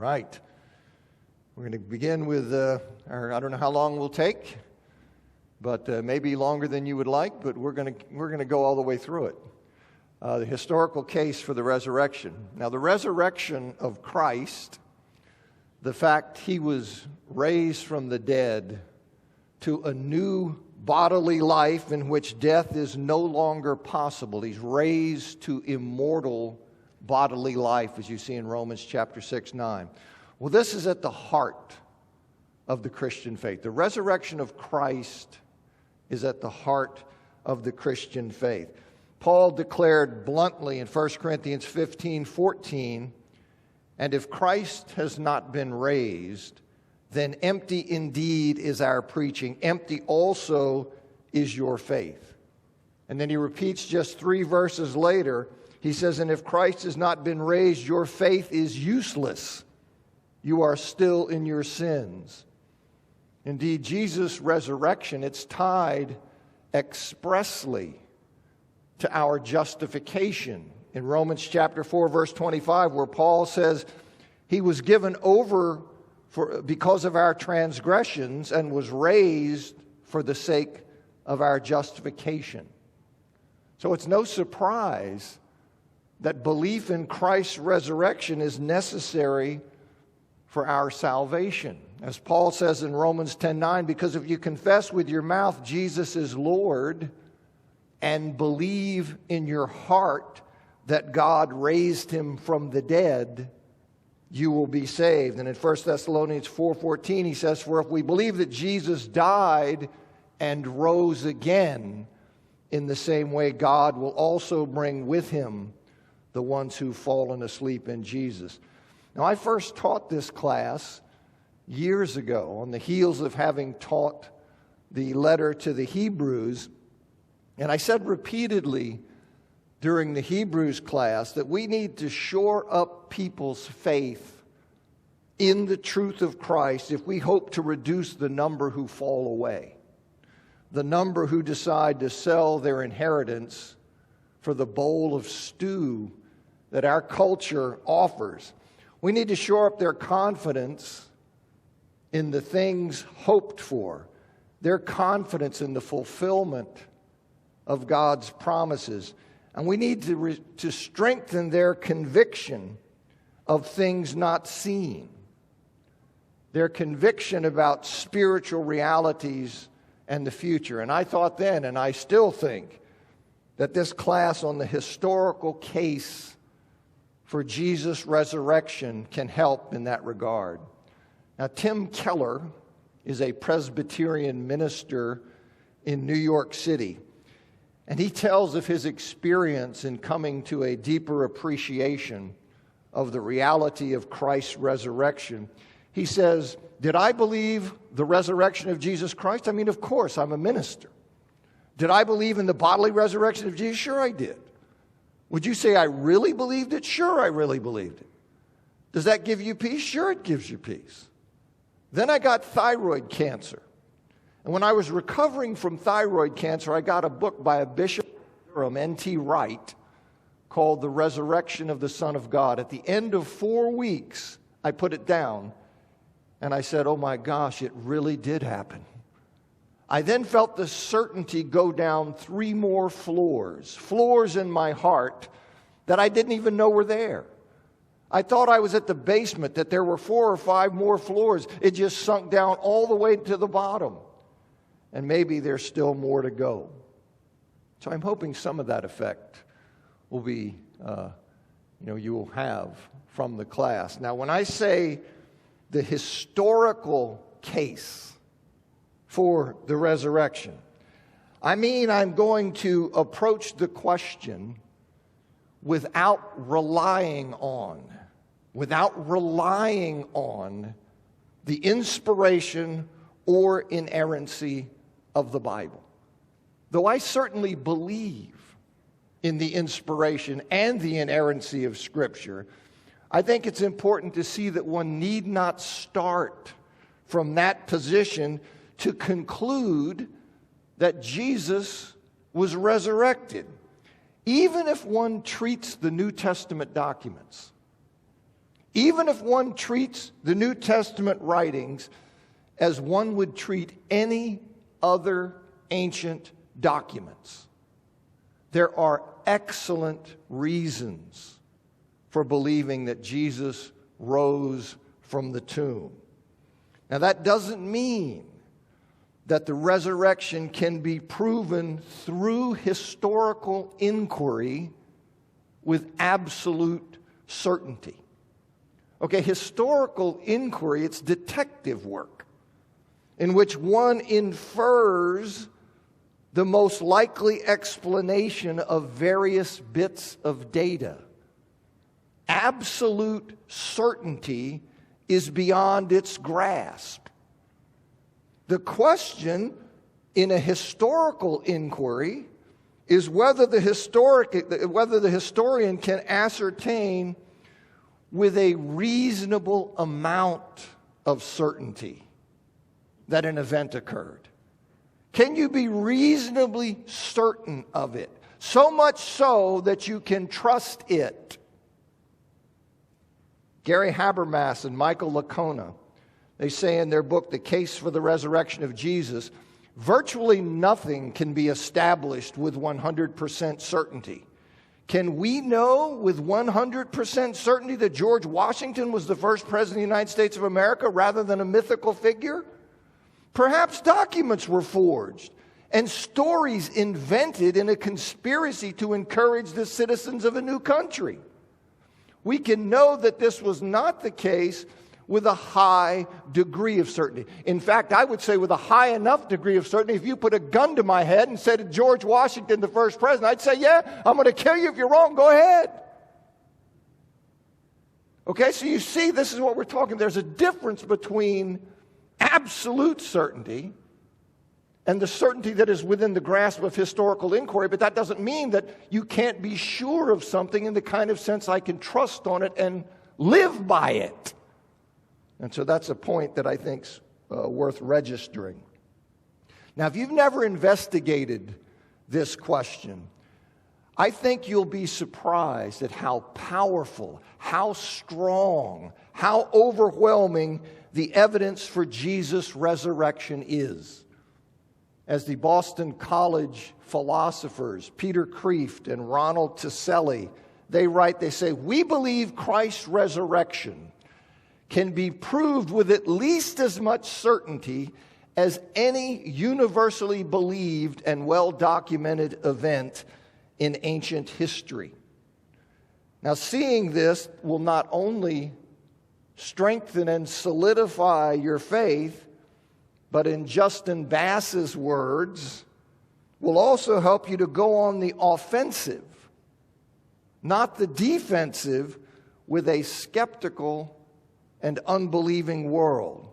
Right. We're going to begin with I don't know how long we'll take, but maybe longer than you would like, but we're going to go all the way through it. The historical case for the resurrection. Now, the resurrection of Christ, the fact he was raised from the dead to a new bodily life in which death is no longer possible. He's raised to immortal bodily life, as you see in Romans chapter 6-9. Well, this is at the heart of the Christian faith. The resurrection of Christ is at the heart of the Christian faith. Paul declared bluntly in 1 Corinthians 15:14, "And if Christ has not been raised, then empty indeed is our preaching. Empty also is your faith." And then he repeats just 3 verses later, he says, "And if Christ has not been raised, your faith is useless. You are still in your sins." Indeed, Jesus' resurrection, it's tied expressly to our justification. In Romans chapter 4, verse 25, where Paul says, he was given over because of our transgressions and was raised for the sake of our justification. So it's no surprise that belief in Christ's resurrection is necessary for our salvation. As Paul says in Romans 10:9, because if you confess with your mouth Jesus is Lord and believe in your heart that God raised him from the dead, you will be saved. And in 1 Thessalonians 4:14, he says, "For if we believe that Jesus died and rose again, in the same way God will also bring with him the ones who've fallen asleep in Jesus." Now, I first taught this class years ago on the heels of having taught the letter to the Hebrews. And I said repeatedly during the Hebrews class that we need to shore up people's faith in the truth of Christ if we hope to reduce the number who fall away, the number who decide to sell their inheritance for the bowl of stew that our culture offers. We need to shore up their confidence in the things hoped for, their confidence in the fulfillment of God's promises. And we need to strengthen their conviction of things not seen, their conviction about spiritual realities and the future. And I thought then, and I still think, that this class on the historical case for Jesus' resurrection can help in that regard. Now, Tim Keller is a Presbyterian minister in New York City, and he tells of his experience in coming to a deeper appreciation of the reality of Christ's resurrection. He says, "Did I believe the resurrection of Jesus Christ? I mean, of course, I'm a minister. Did I believe in the bodily resurrection of Jesus? Sure, I did. Would you say I really believed it? Sure, I really believed it. Does that give you peace? Sure, it gives you peace. Then I got thyroid cancer. And when I was recovering from thyroid cancer, I got a book by a bishop of Durham, N.T. Wright, called The Resurrection of the Son of God. At the end of 4 weeks, I put it down, and I said, oh my gosh, it really did happen. I then felt the certainty go down 3 more floors in my heart that I didn't even know were there. I thought I was at the basement, that there were 4 or 5 more floors. It just sunk down all the way to the bottom. And maybe there's still more to go. So I'm hoping some of that effect will be, you will have from the class. Now, when I say the historical case for the resurrection, I mean I'm going to approach the question without relying on the inspiration or inerrancy of the Bible. Though I certainly believe in the inspiration and the inerrancy of Scripture, I think it's important to see that one need not start from that position to conclude that Jesus was resurrected. Even if one treats the New Testament documents, Even if one treats the New Testament writings as one would treat any other ancient documents, there are excellent reasons for believing that Jesus rose from the tomb. Now, that doesn't mean that the resurrection can be proven through historical inquiry with absolute certainty. Okay, historical inquiry, it's detective work in which one infers the most likely explanation of various bits of data. Absolute certainty is beyond its grasp. The question in a historical inquiry is whether the historian can ascertain with a reasonable amount of certainty that an event occurred. Can you be reasonably certain of it? So much so that you can trust it. Gary Habermas and Michael Licona, they say in their book, The Case for the Resurrection of Jesus, virtually nothing can be established with 100% certainty. Can we know with 100% certainty that George Washington was the first president of the United States of America rather than a mythical figure? Perhaps documents were forged and stories invented in a conspiracy to encourage the citizens of a new country. We can know that this was not the case with a high degree of certainty. In fact, I would say with a high enough degree of certainty, if you put a gun to my head and said, George Washington, the first president, I'd say, yeah, I'm going to kill you if you're wrong. Go ahead. Okay, so you see, this is what we're talking. There's a difference between absolute certainty and the certainty that is within the grasp of historical inquiry, but that doesn't mean that you can't be sure of something in the kind of sense I can trust on it and live by it. And so that's a point that I think's worth registering. Now, if you've never investigated this question, I think you'll be surprised at how powerful, how strong, how overwhelming the evidence for Jesus' resurrection is. As the Boston College philosophers, Peter Kreeft and Ronald Tiselli, they write, they say, we believe Christ's resurrection can be proved with at least as much certainty as any universally believed and well-documented event in ancient history. Now, seeing this will not only strengthen and solidify your faith, but in Justin Bass's words, will also help you to go on the offensive, not the defensive, with a skeptical and unbelieving world.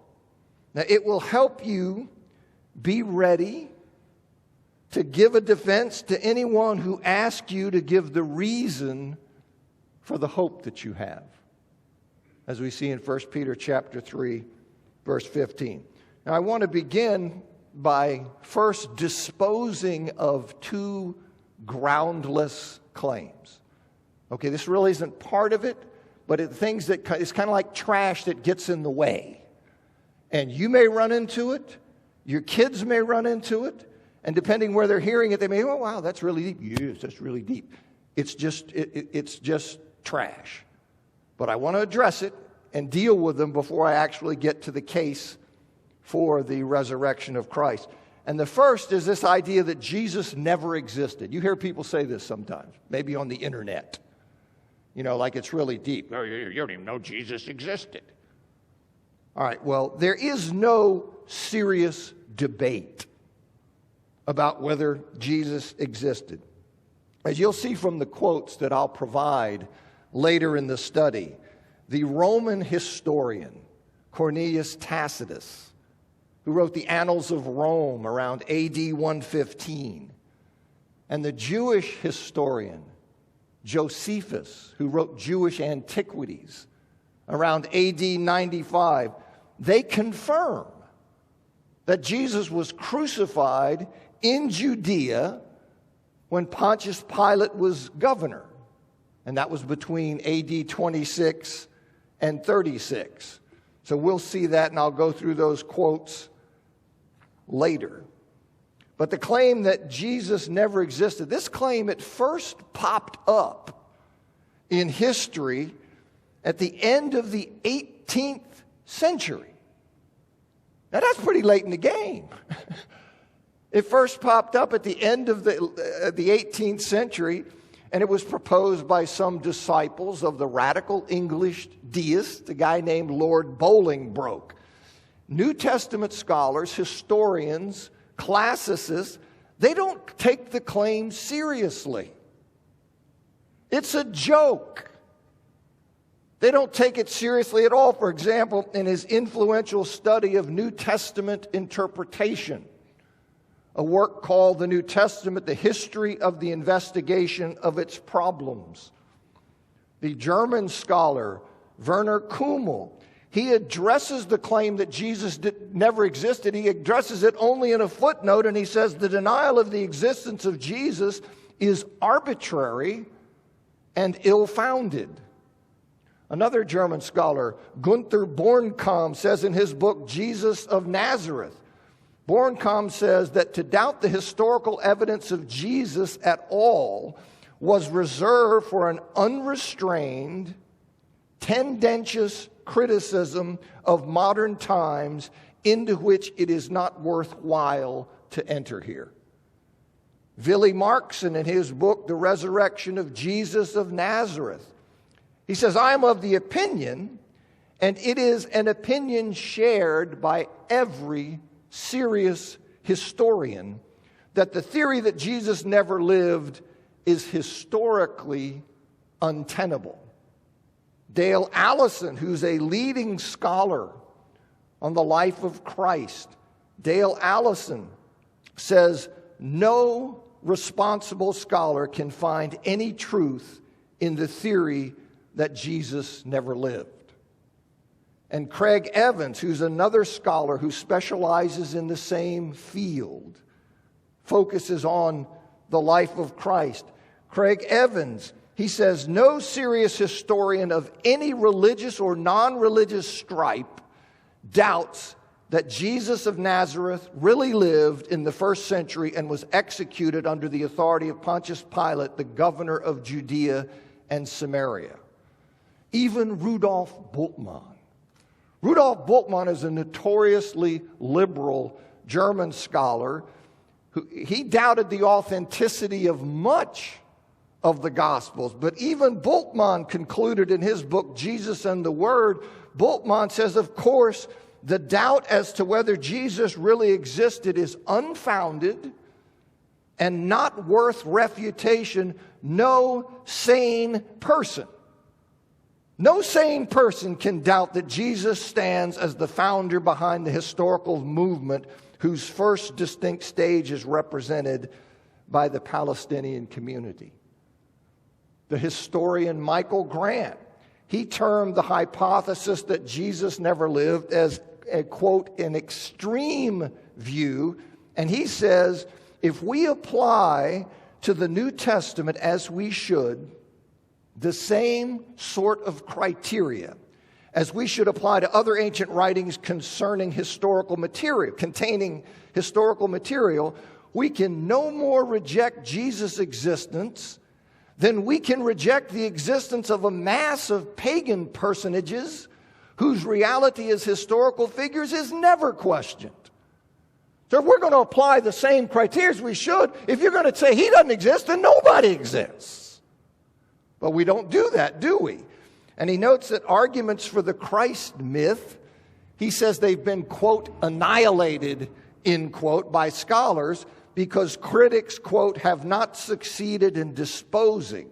Now, it will help you be ready to give a defense to anyone who asks you to give the reason for the hope that you have, as we see in 1 Peter chapter 3, verse 15. Now, I want to begin by first disposing of two groundless claims. Okay, this really isn't part of it, but it's kind of like trash that gets in the way. And you may run into it, your kids may run into it, and depending where they're hearing it, they may, oh, wow, that's really deep. Yes, that's really deep. It's just trash. But I want to address it and deal with them before I actually get to the case for the resurrection of Christ. And the first is this idea that Jesus never existed. You hear people say this sometimes, maybe on the internet. You know, like it's really deep. Oh, you don't even know Jesus existed. All right, well, there is no serious debate about whether Jesus existed. As you'll see from the quotes that I'll provide later in the study, the Roman historian Cornelius Tacitus, who wrote the Annals of Rome around AD 115, and the Jewish historian Josephus, who wrote Jewish Antiquities around AD 95, they confirm that Jesus was crucified in Judea when Pontius Pilate was governor. And that was between AD 26 and 36. So we'll see that, and I'll go through those quotes later. But the claim that Jesus never existed, this claim at first popped up in history at the end of the 18th century. Now that's pretty late in the game. It first popped up at the end of the 18th century, and it was proposed by some disciples of the radical English deist, a guy named Lord Bolingbroke. New Testament scholars, historians, classicists, they don't take the claim seriously. It's a joke. They don't take it seriously at all. For example, in his influential study of New Testament interpretation, a work called The New Testament, The History of the Investigation of Its Problems, the German scholar Werner Kummel, he addresses the claim that Jesus never existed. He addresses it only in a footnote, and he says the denial of the existence of Jesus is arbitrary and ill-founded. Another German scholar, Gunther Bornkamm, says in his book, Jesus of Nazareth, Bornkamm says that to doubt the historical evidence of Jesus at all was reserved for an unrestrained, tendentious criticism of modern times into which it is not worthwhile to enter here. Willy Markson, in his book, The Resurrection of Jesus of Nazareth, he says, I am of the opinion, and it is an opinion shared by every serious historian, that the theory that Jesus never lived is historically untenable. Dale Allison, who's a leading scholar on the life of Christ, Dale Allison says, no responsible scholar can find any truth in the theory that Jesus never lived. And Craig Evans, who's another scholar who specializes in the same field, focuses on the life of Christ. Craig Evans, he says, no serious historian of any religious or non-religious stripe doubts that Jesus of Nazareth really lived in the first century and was executed under the authority of Pontius Pilate, the governor of Judea and Samaria. Even Rudolf Bultmann. Rudolf Bultmann is a notoriously liberal German scholar he doubted the authenticity of much of the Gospels. But even Bultmann concluded in his book, Jesus and the Word, Bultmann says, of course, the doubt as to whether Jesus really existed is unfounded and not worth refutation. No sane person can doubt that Jesus stands as the founder behind the historical movement whose first distinct stage is represented by the Palestinian community. The historian Michael Grant, he termed the hypothesis that Jesus never lived as a, quote, an extreme view. And he says, if we apply to the New Testament, as we should, the same sort of criteria as we should apply to other ancient writings containing historical material, we can no more reject Jesus' existence than we can reject the existence of a mass of pagan personages whose reality as historical figures is never questioned. So if we're going to apply the same criteria as we should, if you're going to say he doesn't exist, then nobody exists. But we don't do that, do we? And he notes that arguments for the Christ myth, he says they've been, quote, annihilated, end quote, by scholars because critics, quote, have not succeeded in disposing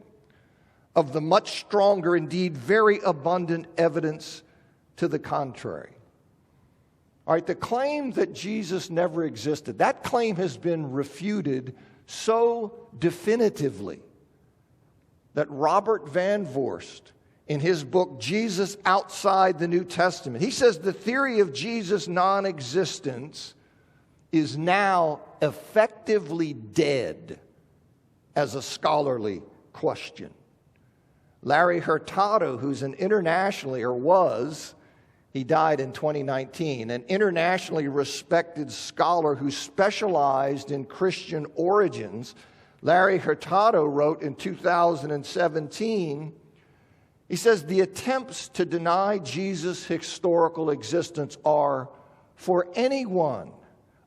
of the much stronger, indeed very abundant evidence to the contrary. All right, the claim that Jesus never existed, that claim has been refuted so definitively that Robert Van Voorst, in his book, Jesus Outside the New Testament, he says the theory of Jesus' non-existence is now effectively dead as a scholarly question. Larry Hurtado, who's an internationally, or was, he died in 2019, an internationally respected scholar who specialized in Christian origins. Larry Hurtado wrote in 2017, he says, the attempts to deny Jesus' historical existence are, for anyone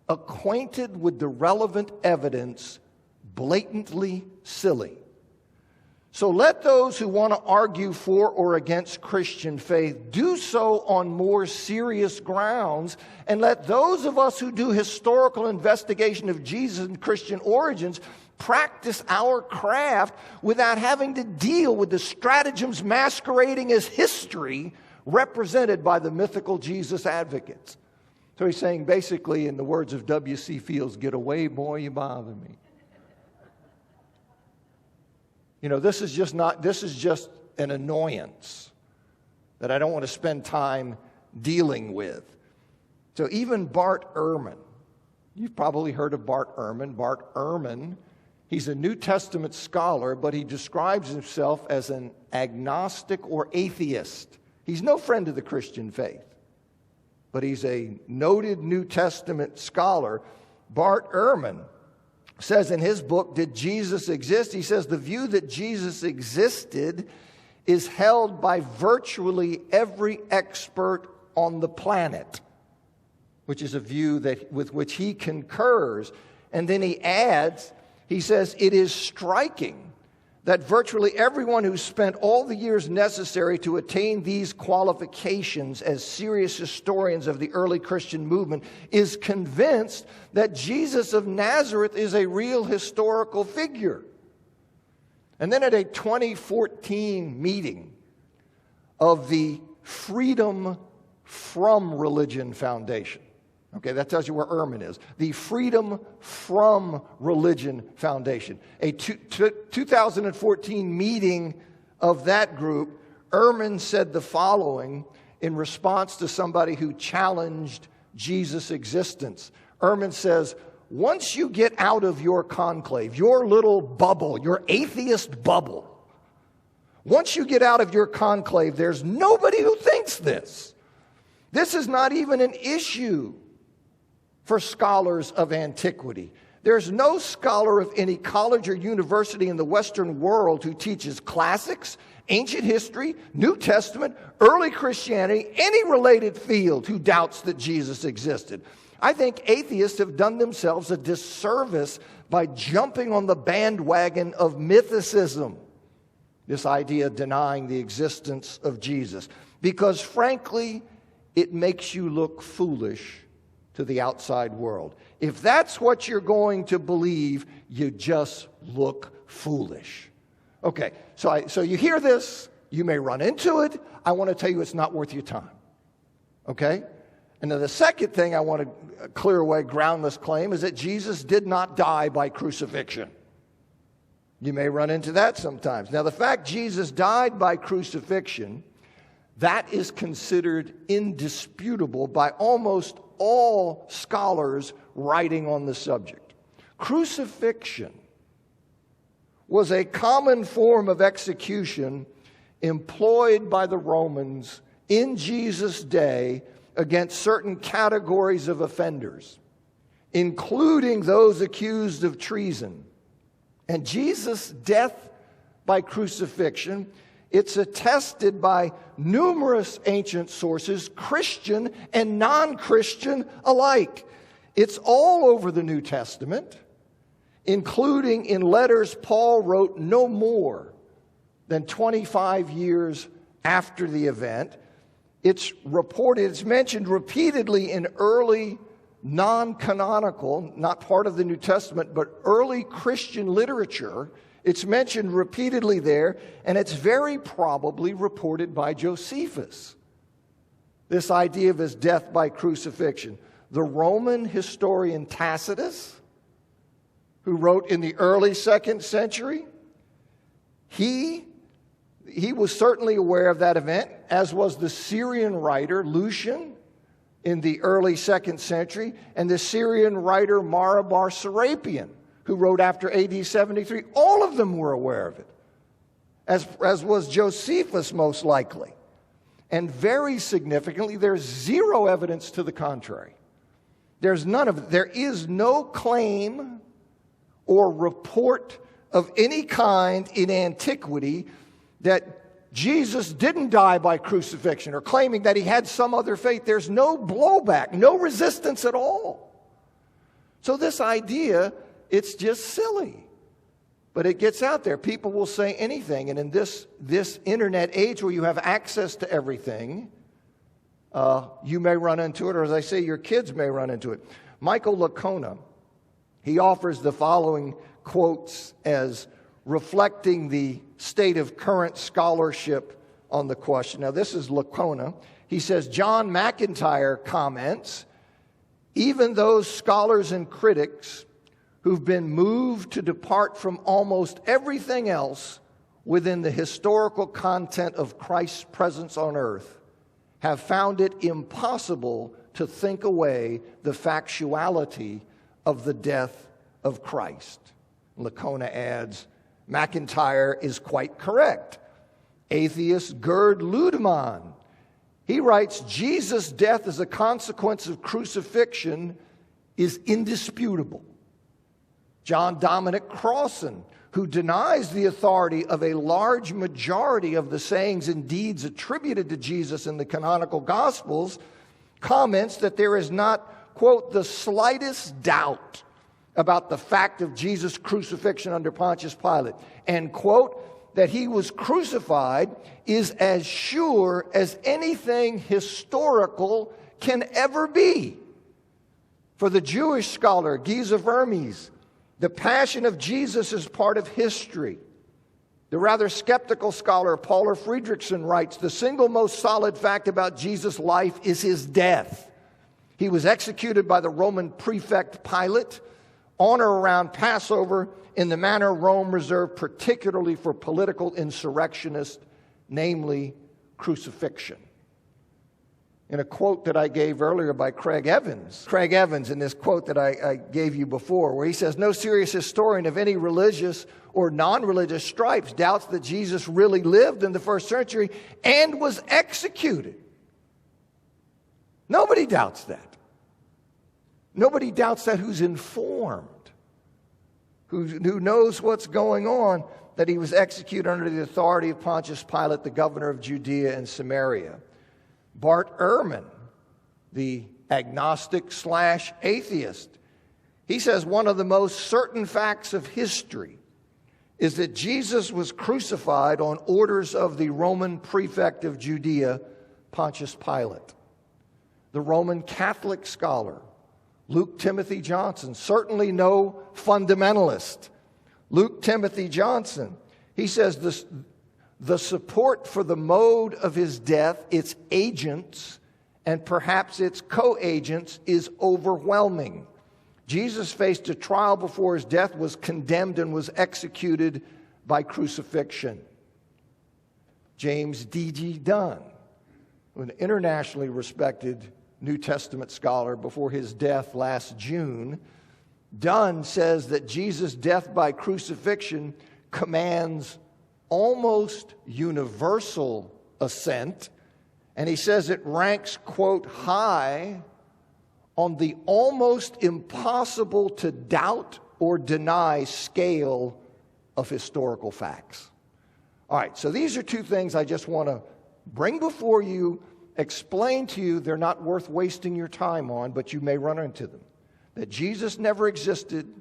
acquainted with the relevant evidence, blatantly silly. So let those who want to argue for or against Christian faith do so on more serious grounds, and let those of us who do historical investigation of Jesus and Christian origins practice our craft without having to deal with the stratagems masquerading as history represented by the mythical Jesus advocates. So he's saying basically, in the words of W.C. Fields, get away, boy, you bother me. You know, this is just an annoyance that I don't want to spend time dealing with. So even Bart Ehrman, you've probably heard of Bart Ehrman. Bart Ehrman, he's a New Testament scholar, but he describes himself as an agnostic or atheist. He's no friend of the Christian faith, but he's a noted New Testament scholar. Bart Ehrman says in his book, Did Jesus Exist? He says the view that Jesus existed is held by virtually every expert on the planet, which is a view with which he concurs. And then he adds, he says, it is striking that virtually everyone who spent all the years necessary to attain these qualifications as serious historians of the early Christian movement is convinced that Jesus of Nazareth is a real historical figure. And then at a 2014 meeting of the Freedom from Religion Foundation, okay, that tells you where Ehrman is. The Freedom from Religion Foundation. A 2014 meeting of that group, Ehrman said the following in response to somebody who challenged Jesus' existence. Ehrman says, once you get out of your conclave, your little bubble, your atheist bubble, once you get out of your conclave, there's nobody who thinks this. This is not even an issue for scholars of antiquity. There's no scholar of any college or university in the Western world who teaches classics, ancient history, New Testament, early Christianity, any related field who doubts that Jesus existed. I think atheists have done themselves a disservice by jumping on the bandwagon of mythicism, this idea of denying the existence of Jesus, because frankly, it makes you look foolish to the outside world. If that's what you're going to believe, you just look foolish. Okay, so you hear this, you may run into it. I want to tell you it's not worth your time. Okay? And then the second thing I want to clear away, groundless claim, is that Jesus did not die by crucifixion. You may run into that sometimes. Now, the fact Jesus died by crucifixion, that is considered indisputable by almost all scholars writing on the subject. Crucifixion was a common form of execution employed by the Romans in Jesus' day against certain categories of offenders, including those accused of treason. And Jesus' death by crucifixion, it's attested by numerous ancient sources, Christian and non-Christian alike. It's all over the New Testament, including in letters Paul wrote no more than 25 years after the event. It's reported, it's mentioned repeatedly in early non-canonical, not part of the New Testament, but early Christian literature. It's mentioned repeatedly there, and it's very probably reported by Josephus, this idea of his death by crucifixion. The Roman historian Tacitus, who wrote in the early 2nd century, he was certainly aware of that event, as was the Syrian writer Lucian in the early 2nd century, and the Syrian writer Marabar Serapion, who wrote after AD 73. All of them were aware of it. as was Josephus most likely. And very significantly, there's zero evidence to the contrary. There's none of it. There is no claim or report of any kind in antiquity that Jesus didn't die by crucifixion or claiming that he had some other fate. There's no blowback, no resistance at all. So this idea, it's just silly. But it gets out there. People will say anything. And in this internet age where you have access to everything, you may run into it, or as I say, your kids may run into it. Michael Licona, he offers the following quotes as reflecting the state of current scholarship on the question. Now, this is Licona. He says, John McIntyre comments, even those scholars and critics who've been moved to depart from almost everything else within the historical content of Christ's presence on earth have found it impossible to think away the factuality of the death of Christ. Licona adds, McIntyre is quite correct. Atheist Gerd Ludemann, he writes, Jesus' death as a consequence of crucifixion is indisputable. John Dominic Crossan, who denies the authority of a large majority of the sayings and deeds attributed to Jesus in the canonical Gospels, comments that there is not, quote, the slightest doubt about the fact of Jesus' crucifixion under Pontius Pilate, and, quote, that he was crucified is as sure as anything historical can ever be. For the Jewish scholar Giza Vermes, the passion of Jesus is part of history. The rather skeptical scholar Paula Friedrichsen writes, the single most solid fact about Jesus' life is his death. He was executed by the Roman prefect Pilate on or around Passover in the manner Rome reserved particularly for political insurrectionists, namely crucifixion. In a quote that I gave earlier by Craig Evans in this quote that I gave you before, where he says, no serious historian of any religious or non-religious stripes doubts that Jesus really lived in the first century and was executed. Nobody doubts that. Nobody doubts that who's informed, who knows what's going on, that he was executed under the authority of Pontius Pilate, the governor of Judea and Samaria. Bart Ehrman, the agnostic/atheist, he says one of the most certain facts of history is that Jesus was crucified on orders of the Roman prefect of Judea, Pontius Pilate. The Roman Catholic scholar, Luke Timothy Johnson, certainly no fundamentalist. Luke Timothy Johnson, he says the support for the mode of his death, its agents, and perhaps its co-agents is overwhelming. Jesus faced a trial before his death, was condemned, and was executed by crucifixion. James D.G. Dunn, an internationally respected New Testament scholar, before his death last June, Dunn says that Jesus' death by crucifixion commands almost universal assent, and he says it ranks, quote, high on the almost impossible to doubt or deny scale of historical facts. All right, so these are two things I just want to bring before you, explain to you. They're not worth wasting your time on, but you may run into them. That Jesus never existed,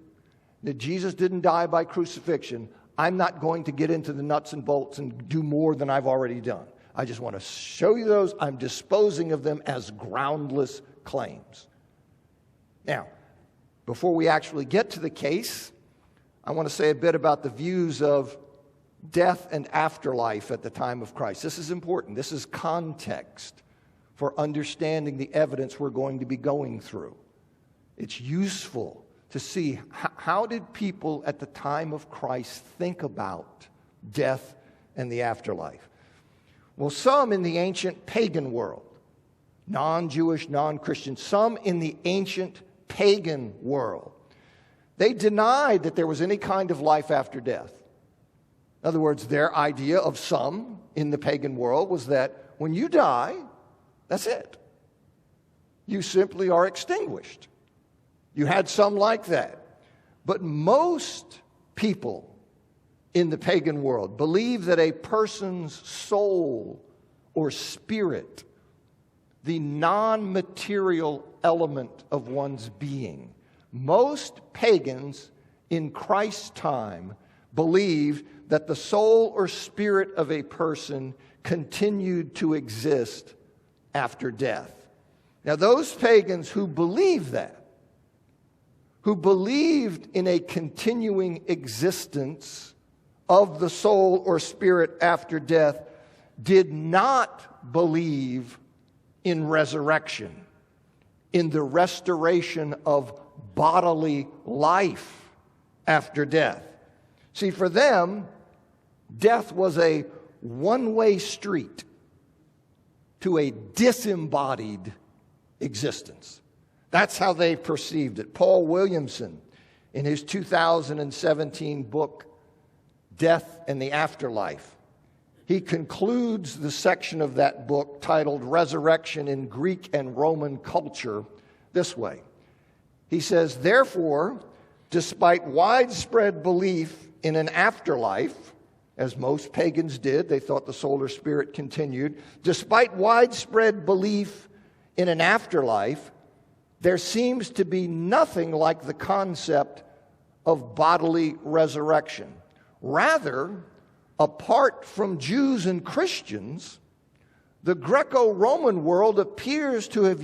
that Jesus didn't die by crucifixion. I'm not going to get into the nuts and bolts and do more than I've already done. I just want to show you those. I'm disposing of them as groundless claims. Now, before we actually get to the case, I want to say a bit about the views of death and afterlife at the time of Christ. This is important. This is context for understanding the evidence we're going to be going through. It's useful to see how did people at the time of Christ think about death and the afterlife. Well, some in the ancient pagan world, non-Jewish, non-Christian, some in the ancient pagan world, they denied that there was any kind of life after death. In other words, their idea of some in the pagan world was that when you die, that's it. You simply are extinguished. You had some like that. But most people in the pagan world believe that a person's soul or spirit, the non-material element of one's being, most pagans in Christ's time believed that the soul or spirit of a person continued to exist after death. Now, those pagans who believed that, who believed in a continuing existence of the soul or spirit after death, did not believe in resurrection, in the restoration of bodily life after death. See, for them, death was a one-way street to a disembodied existence. That's how they perceived it. Paul Williamson, in his 2017 book, Death and the Afterlife, he concludes the section of that book titled Resurrection in Greek and Roman Culture this way. He says, therefore, despite widespread belief in an afterlife, as most pagans did, they thought the soul or spirit continued. Despite widespread belief in an afterlife, there seems to be nothing like the concept of bodily resurrection. Rather, apart from Jews and Christians, the Greco-Roman world appears to have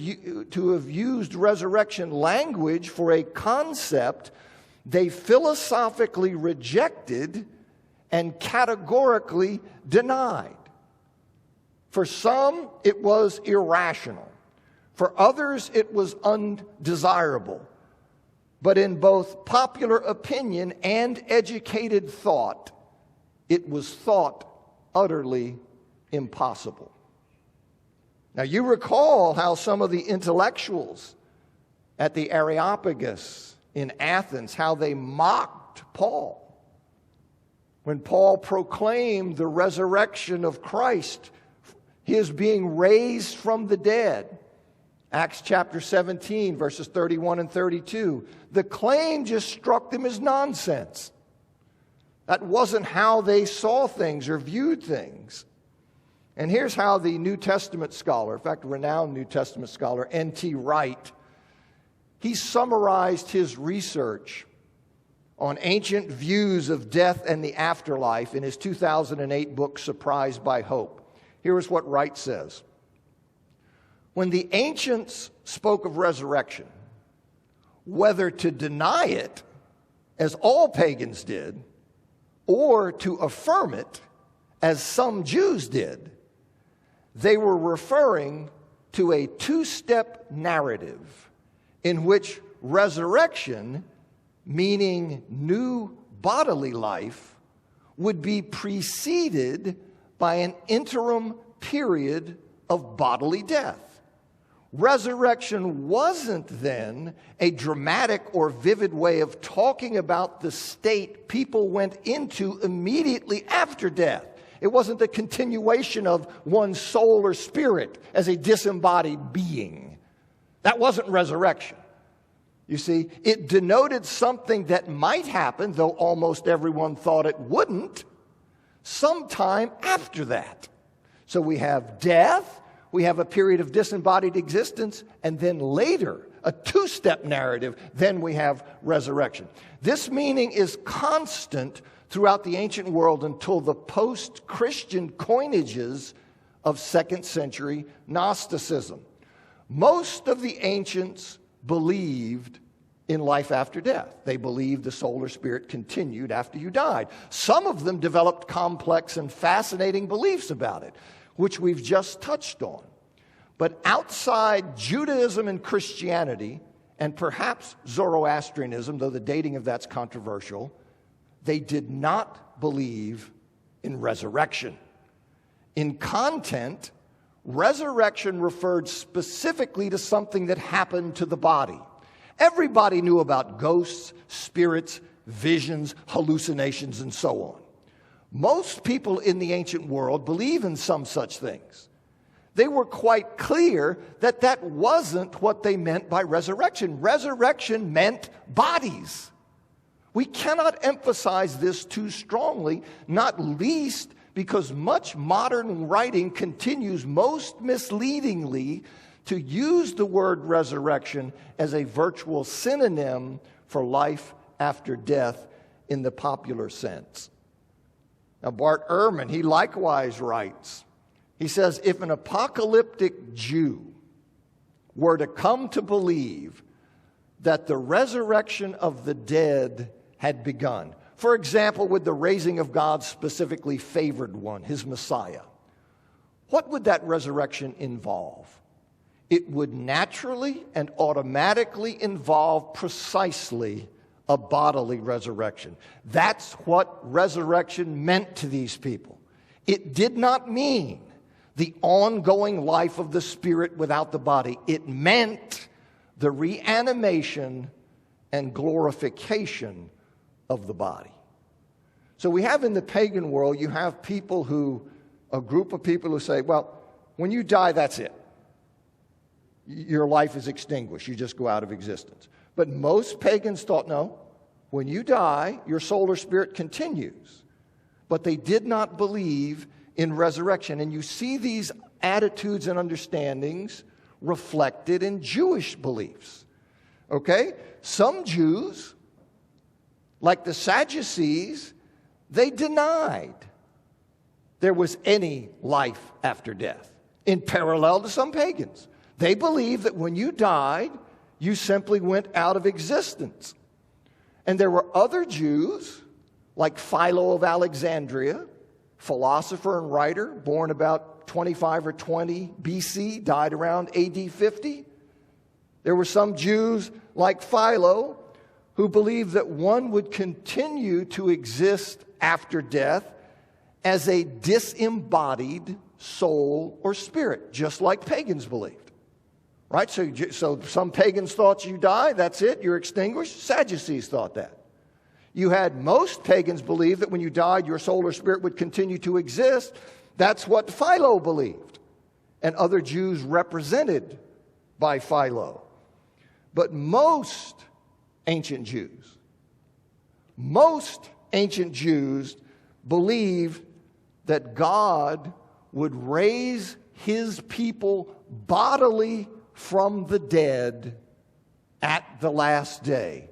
used resurrection language for a concept they philosophically rejected and categorically denied. For some, it was irrational. For others, it was undesirable. But in both popular opinion and educated thought, it was thought utterly impossible. Now, you recall how some of the intellectuals at the Areopagus in Athens, how they mocked Paul when Paul proclaimed the resurrection of Christ, his being raised from the dead. Acts chapter 17, verses 31 and 32. The claim just struck them as nonsense. That wasn't how they saw things or viewed things. And here's how the New Testament scholar, in fact, a renowned New Testament scholar, N.T. Wright, he summarized his research on ancient views of death and the afterlife in his 2008 book, Surprised by Hope. Here is what Wright says. When the ancients spoke of resurrection, whether to deny it, as all pagans did, or to affirm it, as some Jews did, they were referring to a two-step narrative in which resurrection, meaning new bodily life, would be preceded by an interim period of bodily death. Resurrection wasn't then a dramatic or vivid way of talking about the state people went into immediately after death. It wasn't the continuation of one's soul or spirit as a disembodied being. That wasn't resurrection. You see, it denoted something that might happen, though almost everyone thought it wouldn't, sometime after that. So we have death, we have a period of disembodied existence, and then later, a two-step narrative, then we have resurrection. This meaning is constant throughout the ancient world until the post-Christian coinages of 2nd century Gnosticism. Most of the ancients believed in life after death. They believed the soul or spirit continued after you died. Some of them developed complex and fascinating beliefs about it, which we've just touched on. But outside Judaism and Christianity, and perhaps Zoroastrianism, though the dating of that's controversial, they did not believe in resurrection. In content, resurrection referred specifically to something that happened to the body. Everybody knew about ghosts, spirits, visions, hallucinations, and so on. Most people in the ancient world believe in some such things. They were quite clear that that wasn't what they meant by resurrection. Resurrection meant bodies. We cannot emphasize this too strongly, not least because much modern writing continues most misleadingly to use the word resurrection as a virtual synonym for life after death in the popular sense. Now, Bart Ehrman, he likewise writes, he says, if an apocalyptic Jew were to come to believe that the resurrection of the dead had begun, for example, with the raising of God's specifically favored one, his Messiah, what would that resurrection involve? It would naturally and automatically involve precisely a bodily resurrection. That's what resurrection meant to these people. It did not mean the ongoing life of the spirit without the body. It meant the reanimation and glorification of the body. So we have in the pagan world, you have a group of people who say, well, when you die, that's it. Your life is extinguished. You just go out of existence. But most pagans thought, no, when you die, your soul or spirit continues. But they did not believe in resurrection. And you see these attitudes and understandings reflected in Jewish beliefs. Okay? Some Jews, like the Sadducees, they denied there was any life after death, in parallel to some pagans. They believed that when you died, you simply went out of existence. And there were other Jews, like Philo of Alexandria, philosopher and writer, born about 25 or 20 BC, died around AD 50. There were some Jews like Philo who believed that one would continue to exist after death as a disembodied soul or spirit, just like pagans believed. Right? So some pagans thought you die, that's it, you're extinguished. Sadducees thought that. You had most pagans believe that when you died, your soul or spirit would continue to exist. That's what Philo believed, and other Jews represented by Philo. But most ancient Jews believed that God would raise his people bodily from the dead at the last day,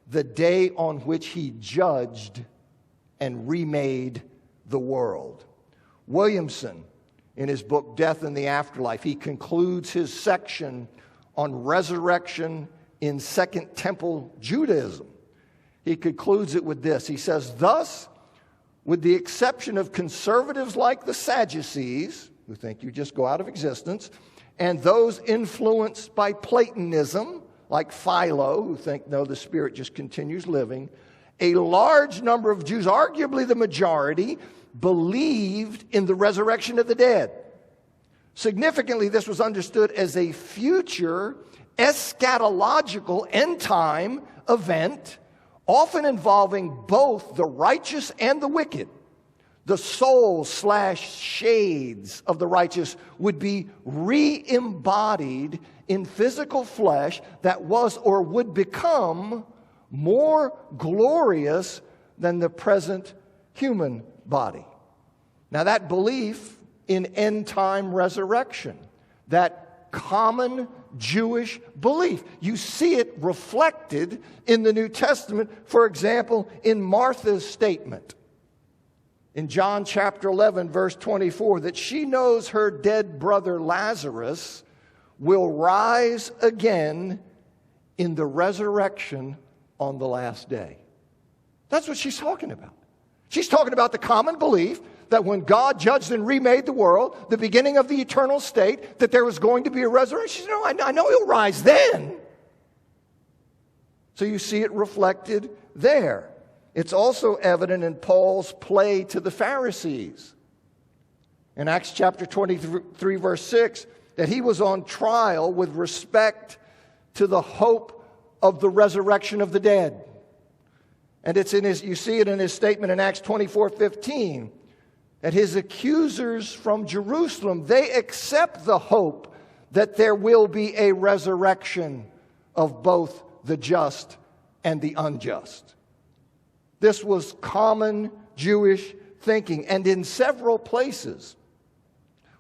the day on which he judged and remade the world. Williamson, in his book Death and the Afterlife, he concludes his section on resurrection in Second Temple Judaism. He concludes it with this. He says, thus, with the exception of conservatives like the Sadducees, who think you just go out of existence, and those influenced by Platonism, like Philo, who think, no, the spirit just continues living, a large number of Jews, arguably the majority, believed in the resurrection of the dead. Significantly, this was understood as a future eschatological end-time event, often involving both the righteous and the wicked. The soul/shades of the righteous would be re-embodied in physical flesh that was or would become more glorious than the present human body. Now, that belief in end-time resurrection, that common Jewish belief, you see it reflected in the New Testament, for example, in Martha's statement in John chapter 11, verse 24, that she knows her dead brother Lazarus will rise again in the resurrection on the last day. That's what she's talking about. She's talking about the common belief that when God judged and remade the world, the beginning of the eternal state, that there was going to be a resurrection. She said, no, I know he'll rise then. So you see it reflected there. It's also evident in Paul's play to the Pharisees. In Acts chapter 23, verse 6, that he was on trial with respect to the hope of the resurrection of the dead. And it's in his, you see it in his statement in Acts 24:15, that his accusers from Jerusalem, they accept the hope that there will be a resurrection of both the just and the unjust. This was common Jewish thinking. And in several places,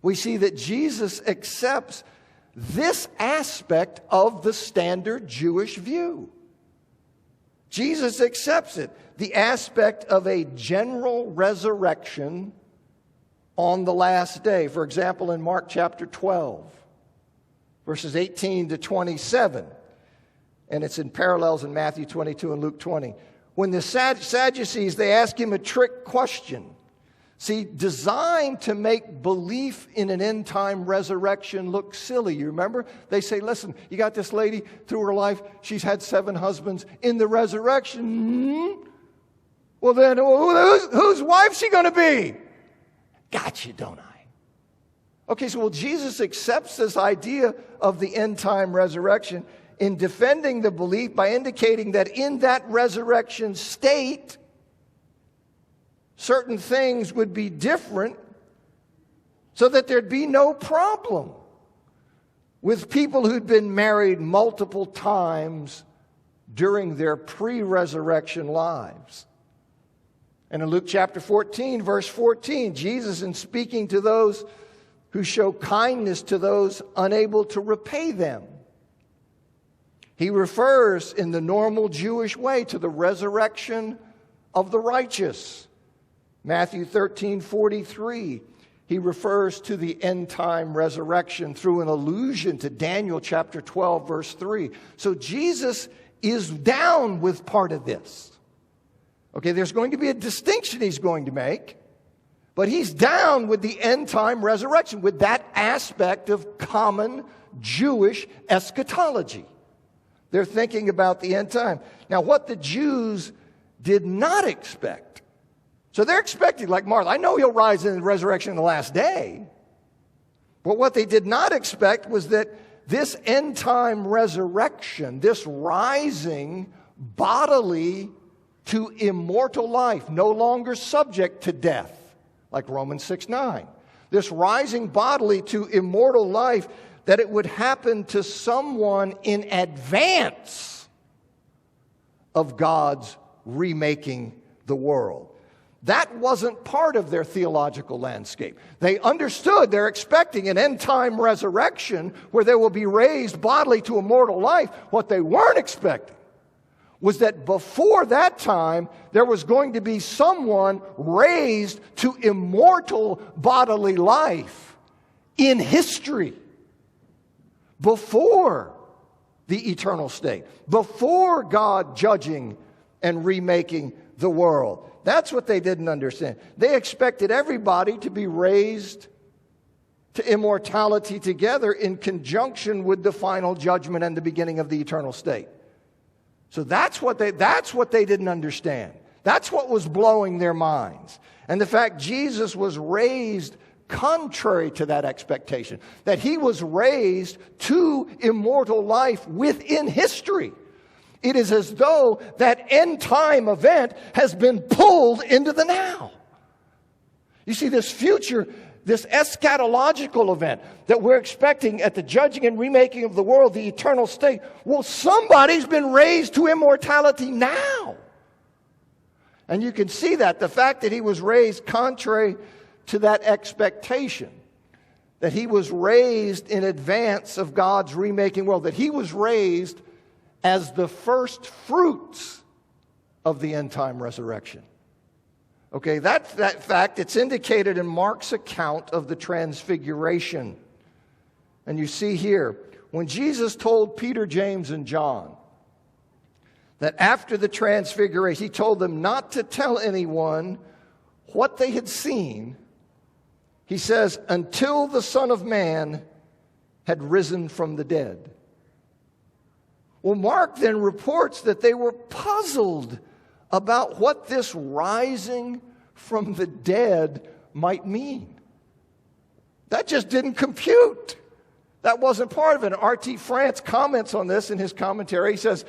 we see that Jesus accepts this aspect of the standard Jewish view. Jesus accepts it, the aspect of a general resurrection on the last day. For example, in Mark chapter 12, verses 18 to 27, and it's in parallels in Matthew 22 and Luke 20. When the Sadducees, they ask him a trick question. See, designed to make belief in an end-time resurrection look silly. You remember? They say, listen, you got this lady through her life. She's had 7 husbands. In the resurrection, well then, whose wife's she going to be? Got you, don't I? Okay, so Jesus accepts this idea of the end-time resurrection in defending the belief by indicating that in that resurrection state, certain things would be different so that there'd be no problem with people who'd been married multiple times during their pre-resurrection lives. And in Luke chapter 14, verse 14, Jesus, in speaking to those who show kindness to those unable to repay them, he refers in the normal Jewish way to the resurrection of the righteous. Matthew 13:43, he refers to the end-time resurrection through an allusion to Daniel chapter 12, verse 3. So Jesus is down with part of this. Okay, there's going to be a distinction he's going to make, but he's down with the end-time resurrection, with that aspect of common Jewish eschatology. They're thinking about the end time. Now, what the Jews did not expect, so they're expecting, like Martha, I know he'll rise in the resurrection in the last day. But what they did not expect was that this end time resurrection, this rising bodily to immortal life, no longer subject to death, like Romans 6:9. This rising bodily to immortal life, that it would happen to someone in advance of God's remaking the world. That wasn't part of their theological landscape. They understood, they're expecting an end-time resurrection where they will be raised bodily to immortal life. What they weren't expecting was that before that time, there was going to be someone raised to immortal bodily life in history before the eternal state, before God judging and remaking the world. That's what they didn't understand. They expected everybody to be raised to immortality together in conjunction with the final judgment and the beginning of the eternal state. So that's what they didn't understand. That's what was blowing their minds. And the fact Jesus was raised contrary to that expectation, that he was raised to immortal life within history. It is as though that end time event has been pulled into the now. You see, this future, this eschatological event that we're expecting at the judging and remaking of the world, the eternal state, well, somebody's been raised to immortality now. And you can see that, the fact that he was raised contrary to that expectation, that he was raised in advance of God's remaking world, that he was raised as the first fruits of the end-time resurrection. Okay, that fact, it's indicated in Mark's account of the transfiguration. And you see here, when Jesus told Peter, James, and John that after the transfiguration, he told them not to tell anyone what they had seen, he says, until the Son of Man had risen from the dead. Well, Mark then reports that they were puzzled about what this rising from the dead might mean. That just didn't compute. That wasn't part of it. R.T. France comments on this in his commentary. He says,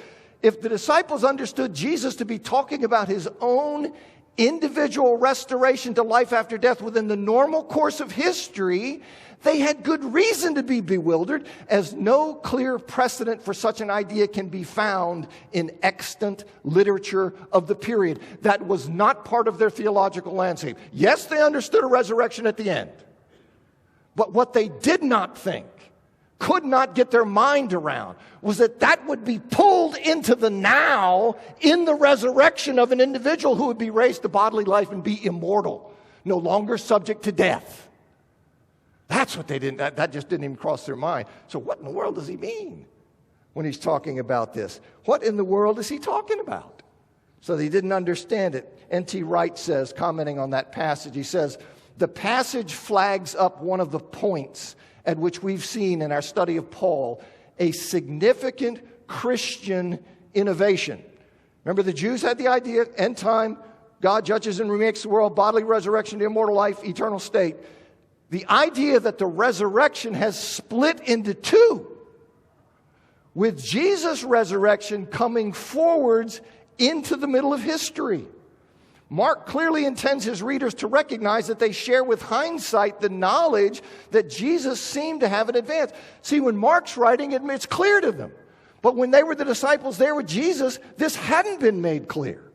if the disciples understood Jesus to be talking about his own individual restoration to life after death within the normal course of history, they had good reason to be bewildered, as no clear precedent for such an idea can be found in extant literature of the period. That was not part of their theological landscape. Yes, they understood a resurrection at the end. But what they did not think, could not get their mind around, was that that would be pulled into the now in the resurrection of an individual who would be raised to bodily life and be immortal, no longer subject to death. That's what they didn't, that just didn't even cross their mind. So what in the world does he mean when he's talking about this? What in the world is he talking about? So they didn't understand it. N.T. Wright says, commenting on that passage, he says, the passage flags up one of the points at which we've seen in our study of Paul a significant Christian innovation. Remember, the Jews had the idea, end time, God judges and remakes the world, bodily resurrection to immortal life, eternal state. The idea that the resurrection has split into two, with Jesus' resurrection coming forwards into the middle of history. Mark clearly intends his readers to recognize that they share with hindsight the knowledge that Jesus seemed to have in advance. See, when Mark's writing, it's clear to them. But when they were the disciples there with Jesus, this hadn't been made clear.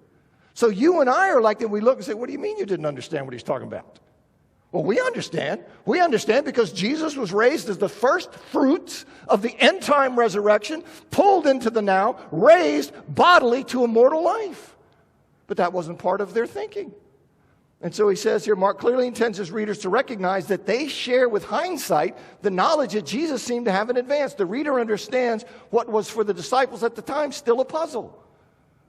So you and I are like that. We look and say, what do you mean you didn't understand what he's talking about? Well, we understand. We understand because Jesus was raised as the first fruits of the end time resurrection, pulled into the now, raised bodily to immortal life. But that wasn't part of their thinking. And so he says here, Mark clearly intends his readers to recognize that they share with hindsight the knowledge that Jesus seemed to have in advance. The reader understands what was for the disciples at the time still a puzzle.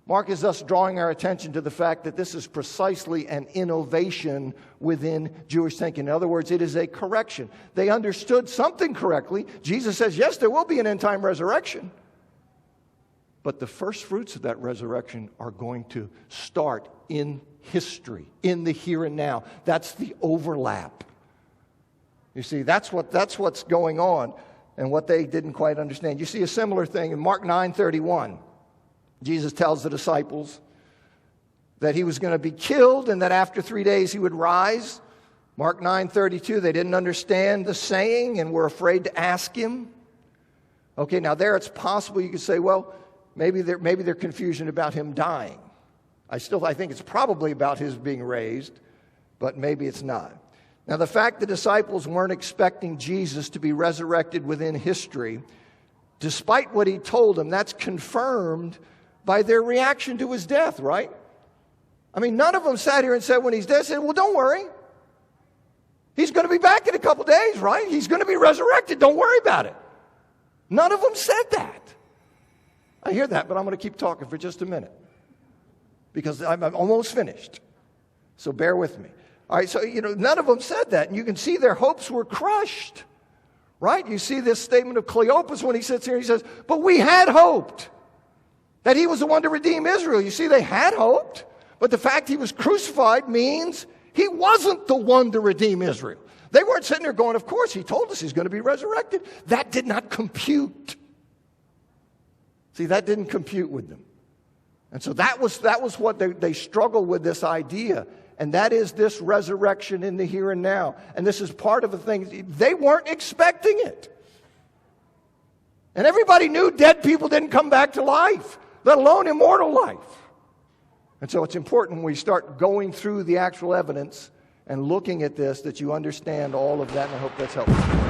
Mark is thus drawing our attention to the fact that this is precisely an innovation within Jewish thinking. In other words, it is a correction. They understood something correctly. Jesus says, yes, there will be an end-time resurrection. But the first fruits of that resurrection are going to start in history, in the here and now. That's the overlap. You see, that's what's going on and what they didn't quite understand. You see a similar thing in Mark 9:31. Jesus tells the disciples that he was going to be killed and that after 3 days he would rise. Mark 9:32, they didn't understand the saying and were afraid to ask him. Okay, now there it's possible you could say, well, maybe they're confusion about him dying. I think it's probably about his being raised, but maybe it's not. Now, the fact the disciples weren't expecting Jesus to be resurrected within history, despite what he told them, that's confirmed by their reaction to his death, right? I mean, none of them sat here and said when he's dead, said, well, don't worry. He's going to be back in a couple days, right? He's going to be resurrected. Don't worry about it. None of them said that. I hear that, but I'm going to keep talking for just a minute because I'm almost finished. So bear with me. All right, so, none of them said that. And you can see their hopes were crushed, right? You see this statement of Cleopas when he sits here and he says, but we had hoped that he was the one to redeem Israel. You see, they had hoped, but the fact he was crucified means he wasn't the one to redeem Israel. They weren't sitting there going, of course, he told us he's going to be resurrected. That did not compute. See, that didn't compute with them. And so that was what they struggled with, this idea. And that is this resurrection in the here and now. And this is part of the thing. They weren't expecting it. And everybody knew dead people didn't come back to life, let alone immortal life. And so it's important when we start going through the actual evidence and looking at this that you understand all of that, and I hope that's helpful.